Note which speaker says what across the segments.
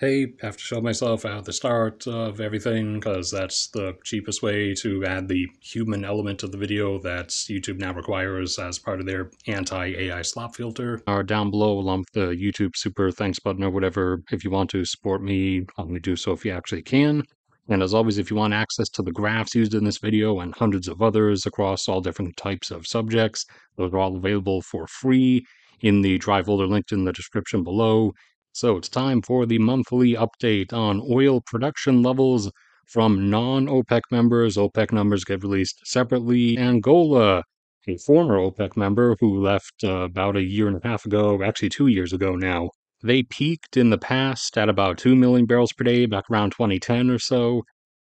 Speaker 1: Hey, have to show myself at the start of everything because that's the cheapest way to add the human element to the video that YouTube now requires as part of their anti-AI slop filter. Or down below along with the YouTube super thanks button or whatever. If you want to support me, only do so if you actually can. And as always, if you want access to the graphs used in this video and hundreds of others across all different types of subjects, those are all available for free in the drive folder linked in the description below. So it's time for the monthly update on oil production levels from non-OPEC members. OPEC numbers get released separately. Angola, a former OPEC member who left about a year and a half ago, actually 2 years ago now. They peaked in the past at about 2 million barrels per day back around 2010 or so,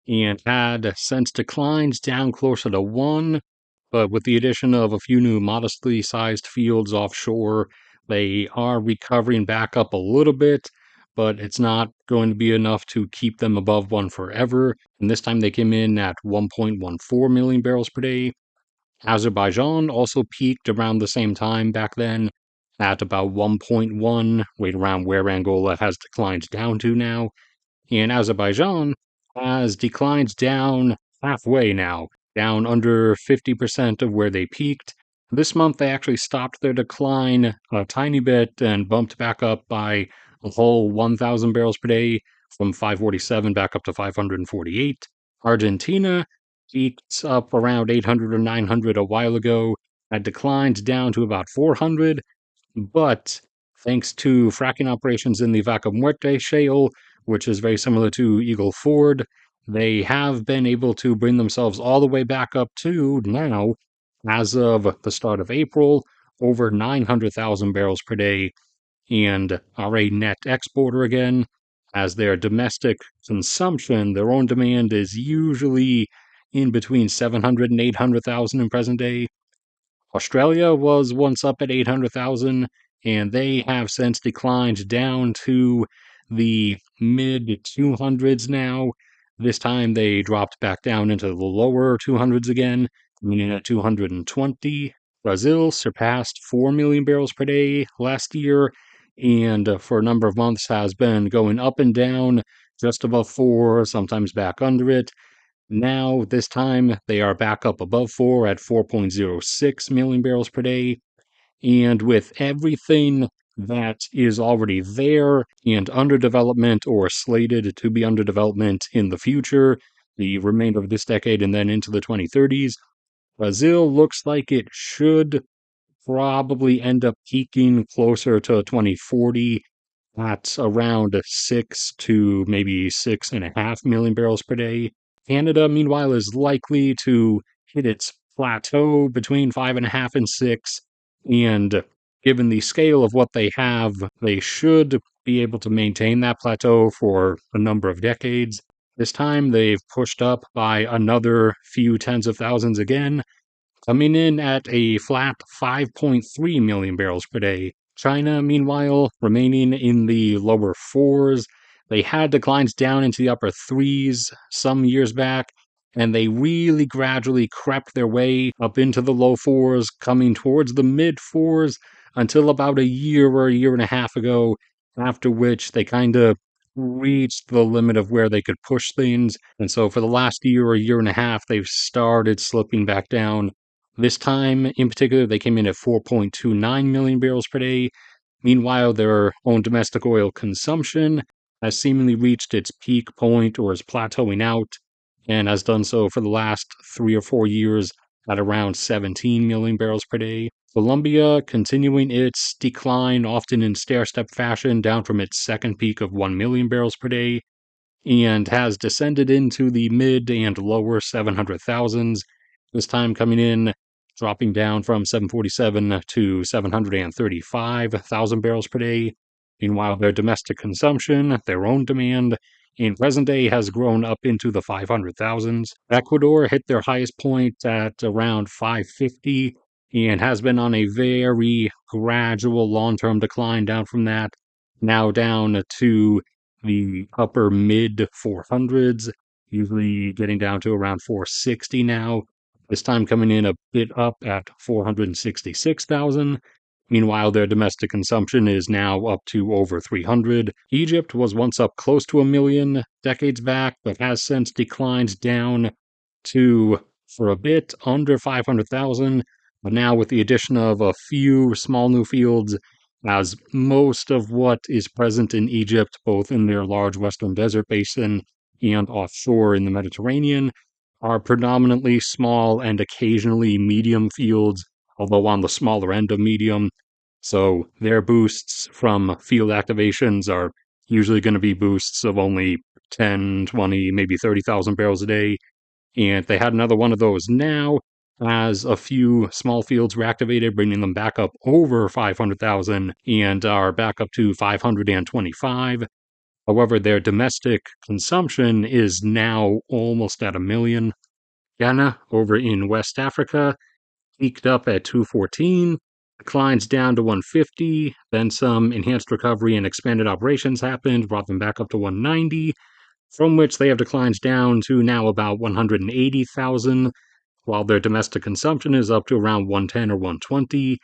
Speaker 1: and had since declined down closer to 1, but with the addition of a few new modestly sized fields offshore, they are recovering back up a little bit, but it's not going to be enough to keep them above 1 forever. And this time they came in at 1.14 million barrels per day. Azerbaijan also peaked around the same time back then at about 1.1, right around where Angola has declined down to now. And Azerbaijan has declined down halfway now, down under 50% of where they peaked. This month, they actually stopped their decline a tiny bit and bumped back up by a whole 1,000 barrels per day from 547 back up to 548. Argentina peaked up around 800 or 900 a while ago, had declined down to about 400, but thanks to fracking operations in the Vaca Muerta shale, which is very similar to Eagle Ford, they have been able to bring themselves all the way back up to now, as of the start of April, over 900,000 barrels per day, and are a net exporter again, as their domestic consumption, their own demand, is usually in between 700 and 800,000 in present day. Australia was once up at 800,000, and they have since declined down to the mid 200s now. This time they dropped back down into the lower 200s again, meaning at 220. Brazil surpassed 4 million barrels per day last year, and for a number of months has been going up and down, just above 4, sometimes back under it. Now, this time, they are back up above 4 at 4.06 million barrels per day. And with everything that is already there and under development or slated to be under development in the future, the remainder of this decade and then into the 2030s, Brazil looks like it should probably end up peaking closer to 2040 at around 6 to maybe 6.5 million barrels per day. Canada, meanwhile, is likely to hit its plateau between 5.5 and 6. And given the scale of what they have, they should be able to maintain that plateau for a number of decades. This time, they've pushed up by another few tens of thousands again, coming in at a flat 5.3 million barrels per day. China, meanwhile, remaining in the lower 4s. They had declines down into the upper 3s some years back, and they really gradually crept their way up into the low 4s, coming towards the mid 4s until about a year or a year and a half ago, after which they kind of reached the limit of where they could push things. And so for the last year or a year and a half, they've started slipping back down. This time, in particular, they came in at 4.29 million barrels per day. Meanwhile, their own domestic oil consumption has seemingly reached its peak point or is plateauing out, and has done so for the last 3 or 4 years at around 17 million barrels per day. Colombia continuing its decline, often in stair-step fashion, down from its second peak of 1 million barrels per day, and has descended into the mid and lower 700,000s, this time coming in dropping down from 747 to 735,000 barrels per day. Meanwhile, their domestic consumption, their own demand, in present day has grown up into the 500,000s. Ecuador hit their highest point at around 550 and has been on a very gradual long-term decline down from that, now down to the upper mid 400s, usually getting down to around 460 now. This time coming in a bit up at 466,000. Meanwhile, their domestic consumption is now up to over 300. Egypt was once up close to a million decades back, but has since declined down to, for a bit, under 500,000. But now, with the addition of a few small new fields, as most of what is present in Egypt, both in their large western desert basin and offshore in the Mediterranean, are predominantly small and occasionally medium fields, although on the smaller end of medium. So their boosts from field activations are usually going to be boosts of only 10, 20, maybe 30,000 barrels a day. And they had another one of those now as a few small fields were activated, bringing them back up over 500,000 and are back up to 525. However, their domestic consumption is now almost at a million. Ghana, over in West Africa, peaked up at 214, declines down to 150, then some enhanced recovery and expanded operations happened, brought them back up to 190, from which they have declined down to now about 180,000, while their domestic consumption is up to around 110 or 120.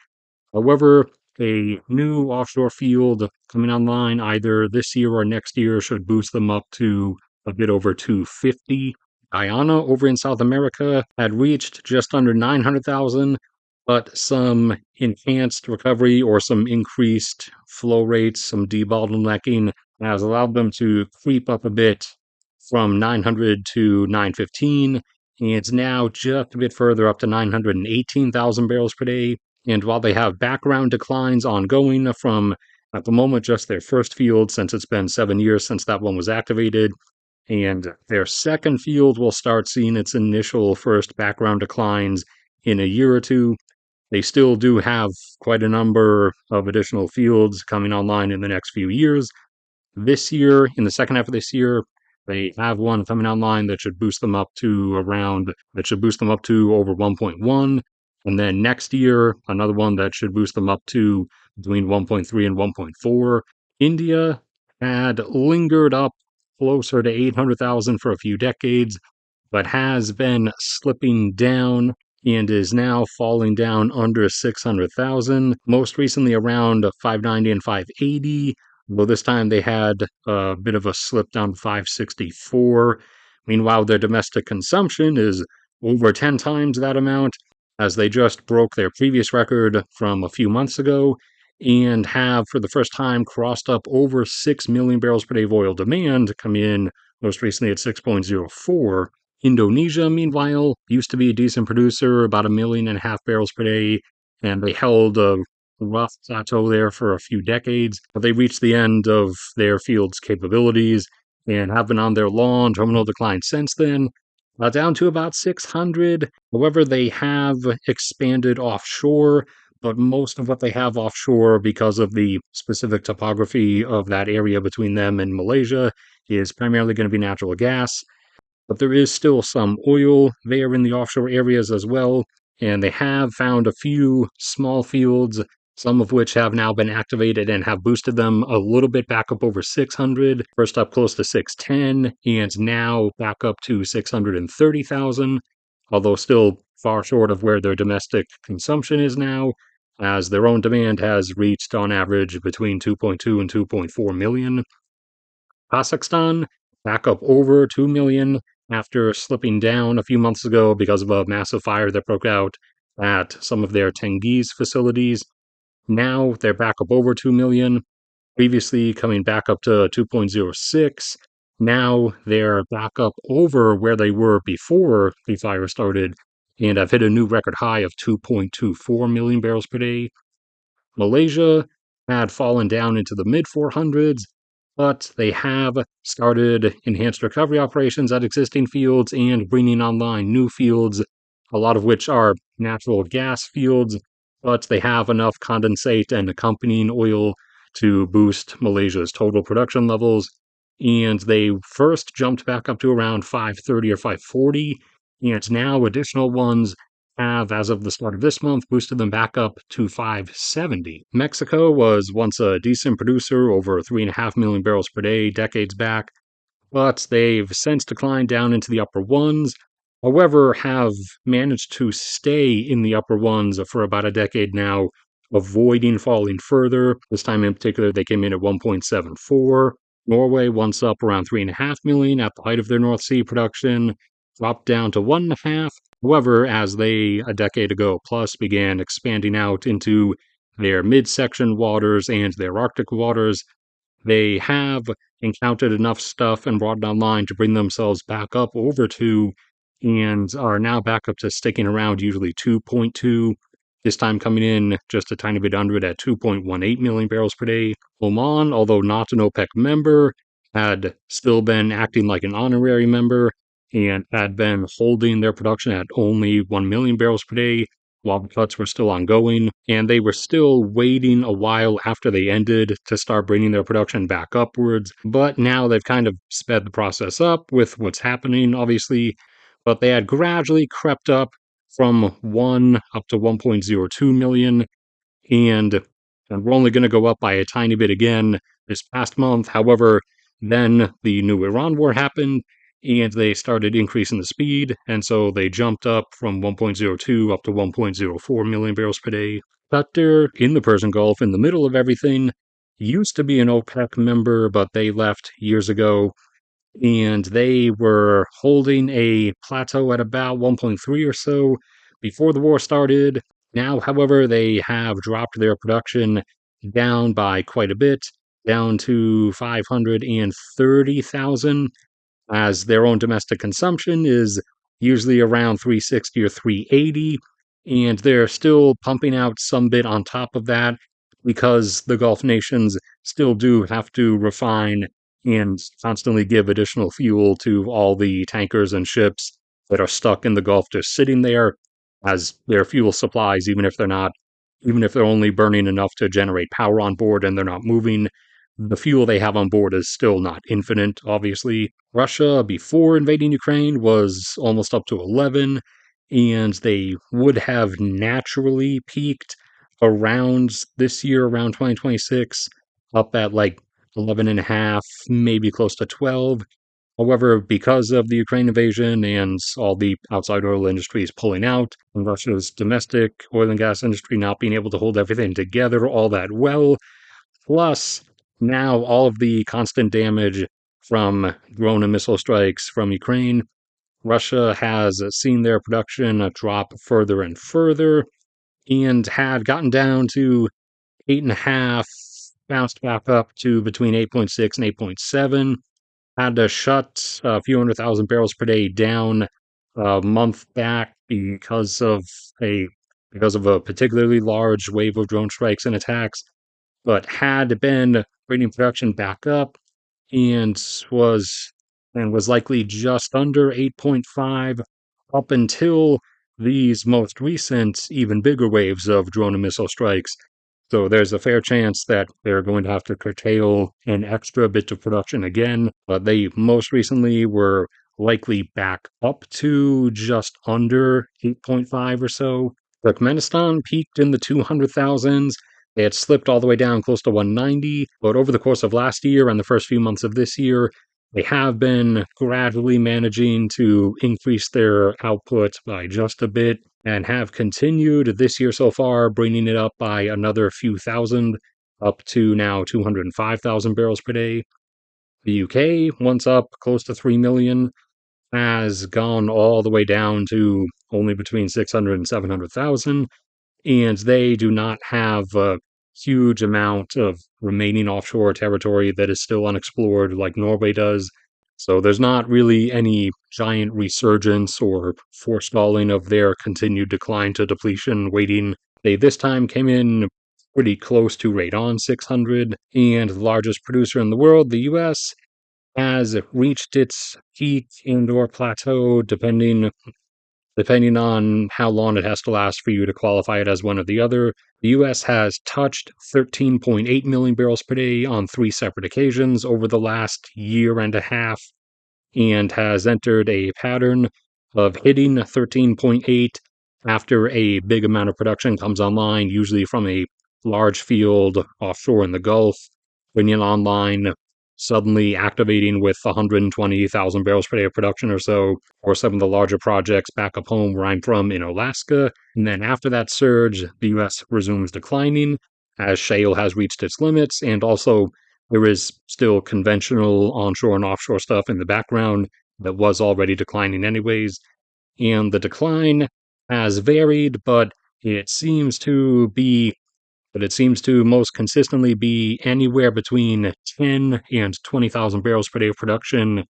Speaker 1: However, a new offshore field coming online either this year or next year should boost them up to a bit over 250. Guyana, over in South America, had reached just under 900,000, but some enhanced recovery or some increased flow rates, some debottlenecking, has allowed them to creep up a bit from 900 to 915. And it's now just a bit further up to 918,000 barrels per day. And while they have background declines ongoing from, at the moment, just their first field, since it's been 7 years since that one was activated, and their second field will start seeing its initial first background declines in a year or two. They still do have quite a number of additional fields coming online in the next few years. This year, in the second half of this year, they have one coming online that should boost them up to over 1.1. And then next year, another one that should boost them up to between 1.3 and 1.4. India had lingered up closer to 800,000 for a few decades, but has been slipping down and is now falling down under 600,000. Most recently around 590 and 580. Well, this time they had a bit of a slip down to 564. Meanwhile, their domestic consumption is over 10 times that amount, as they just broke their previous record from a few months ago and have, for the first time, crossed up over 6 million barrels per day of oil demand, come in most recently at 6.04. Indonesia, meanwhile, used to be a decent producer, about 1.5 million barrels per day, and they held a rough plateau there for a few decades, but they reached the end of their field's capabilities and have been on their long terminal decline since then, down to about 600. However, they have expanded offshore, but most of what they have offshore, because of the specific topography of that area between them and Malaysia, is primarily going to be natural gas. But there is still some oil there in the offshore areas as well, and they have found a few small fields, some of which have now been activated and have boosted them a little bit back up over 600, first up close to 610, and now back up to 630,000, although still far short of where their domestic consumption is now, as their own demand has reached on average between 2.2 and 2.4 million. Kazakhstan back up over 2 million after slipping down a few months ago because of a massive fire that broke out at some of their Tengiz facilities. Now they're back up over 2 million, previously coming back up to 2.06. Now they're back up over where they were before the fire started and have hit a new record high of 2.24 million barrels per day. Malaysia had fallen down into the mid 400s, but they have started enhanced recovery operations at existing fields and bringing online new fields, a lot of which are natural gas fields, but they have enough condensate and accompanying oil to boost Malaysia's total production levels. And they first jumped back up to around 530 or 540, and now additional ones have, as of the start of this month, boosted them back up to 570. Mexico was once a decent producer, over 3.5 million barrels per day decades back, but they've since declined down into the upper ones. However, have managed to stay in the upper ones for about a decade now, avoiding falling further. This time in particular, they came in at 1.74. Norway, once up around 3.5 million at the height of their North Sea production, dropped down to 1.5. However, as they a decade ago plus began expanding out into their midsection waters and their Arctic waters, they have encountered enough stuff and brought it online to bring themselves back up over 2 and are now back up to sticking around usually 2.2, this time coming in just a tiny bit under it at 2.18 million barrels per day. Oman, although not an OPEC member, had still been acting like an honorary member and had been holding their production at only 1 million barrels per day while the cuts were still ongoing, and they were still waiting a while after they ended to start bringing their production back upwards. But now they've kind of sped the process up with what's happening, obviously, but they had gradually crept up from 1 up to 1.02 million, and we're only going to go up by a tiny bit again this past month. However, then the new Iran war happened, and they started increasing the speed, and so they jumped up from 1.02 up to 1.04 million barrels per day. Qatar, in the Persian Gulf, in the middle of everything, used to be an OPEC member, but they left years ago, and they were holding a plateau at about 1.3 or so before the war started. Now, however, they have dropped their production down by quite a bit, down to 530,000, as their own domestic consumption is usually around 360 or 380, and they're still pumping out some bit on top of that because the Gulf nations still do have to refine and constantly give additional fuel to all the tankers and ships that are stuck in the Gulf just sitting there as their fuel supplies, even if they're only burning enough to generate power on board and they're not moving, the fuel they have on board is still not infinite, obviously. Russia, before invading Ukraine, was almost up to 11, and they would have naturally peaked around this year, around 2026, up at like 11 and a half, maybe close to 12. However, because of the Ukraine invasion and all the outside oil industries pulling out, and Russia's domestic oil and gas industry not being able to hold everything together all that well, plus now all of the constant damage from drone and missile strikes from Ukraine, Russia has seen their production drop further and further and had gotten down to 8.5, bounced back up to between 8.6 and 8.7, had to shut a few 100,000 barrels per day down a month back because of a particularly large wave of drone strikes and attacks, but had been bringing production back up and was likely just under 8.5 up until these most recent, even bigger waves of drone and missile strikes. So there's a fair chance that they're going to have to curtail an extra bit of production again. But they most recently were likely back up to just under 8.5 or so. Turkmenistan peaked in the 200,000s. They had slipped all the way down close to 190, but over the course of last year and the first few months of this year, they have been gradually managing to increase their output by just a bit and have continued this year so far, bringing it up by another few thousand, up to now 205,000 barrels per day. The UK, once up close to 3 million, has gone all the way down to only between 600 and 700,000, and they do not have a huge amount of remaining offshore territory that is still unexplored like Norway does. So there's not really any giant resurgence or forestalling of their continued decline to depletion waiting. They this time came in pretty close to right on 600, and the largest producer in the world, the US, has reached its peak and/or plateau, depending on how long it has to last for you to qualify it as one or the other. The US has touched 13.8 million barrels per day on 3 separate occasions over the last year and a half, and has entered a pattern of hitting 13.8 after a big amount of production comes online, usually from a large field offshore in the Gulf, bringing online suddenly activating with 120,000 barrels per day of production or so for some of the larger projects back up home where I'm from in Alaska. And then after that surge, the US resumes declining as shale has reached its limits, and also there is still conventional onshore and offshore stuff in the background that was already declining anyways. And the decline has varied, it seems to be it seems to most consistently be anywhere between 10 and 20,000 barrels per day of production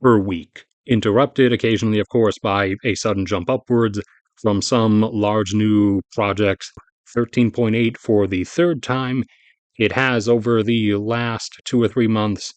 Speaker 1: per week, interrupted occasionally, of course, by a sudden jump upwards from some large new projects. 13.8 for the third time. It has, over the last 2 or 3 months,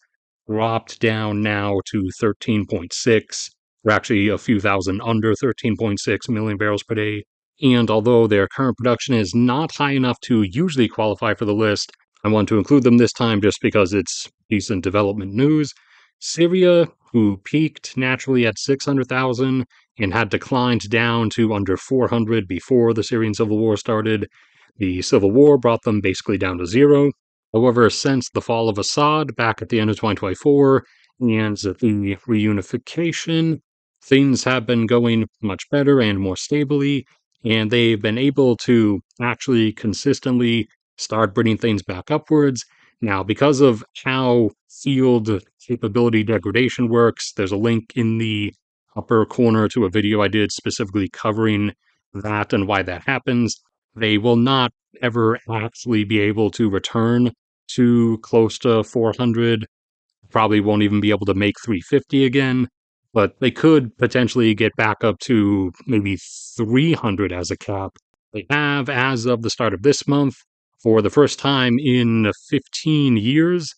Speaker 1: dropped down now to 13.6. We're actually a few thousand under 13.6 million barrels per day. And although their current production is not high enough to usually qualify for the list, I want to include them this time just because it's decent development news. Syria, who peaked naturally at 600,000 and had declined down to under 400 before the Syrian civil war started. The civil war brought them basically down to zero. However, since the fall of Assad back at the end of 2024 and the reunification, things have been going much better and more stably, and they've been able to actually consistently start bringing things back upwards. Now, because of how field capability degradation works, there's a link in the upper corner to a video I did specifically covering that and why that happens. They will not ever actually be able to return to close to 400. Probably won't even be able to make 350 again, but they could potentially get back up to maybe 300 as a cap. They have, as of the start of this month, for the first time in 15 years,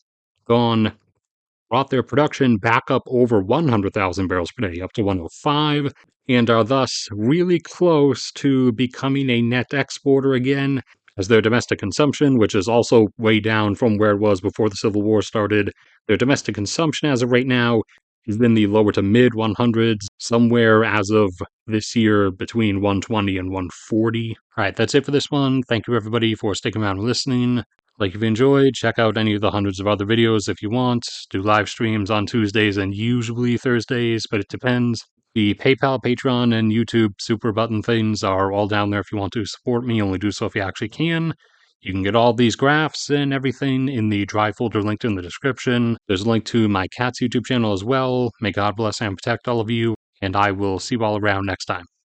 Speaker 1: brought their production back up over 100,000 barrels per day, up to 105, and are thus really close to becoming a net exporter again, as their domestic consumption, which is also way down from where it was before the Civil War started, their domestic consumption as of right now is in the lower to mid 100s, somewhere as of this year between 120 and 140. All right, that's it for this one. Thank you, everybody, for sticking around and listening. Like, if you enjoyed, check out any of the hundreds of other videos if you want. Do live streams on Tuesdays and usually Thursdays, but it depends. The PayPal, Patreon, and YouTube super button things are all down there if you want to support me. Only do so if you actually can. You can get all these graphs and everything in the Drive folder linked in the description. There's a link to my cat's YouTube channel as well. May God bless and protect all of you, and I will see you all around next time.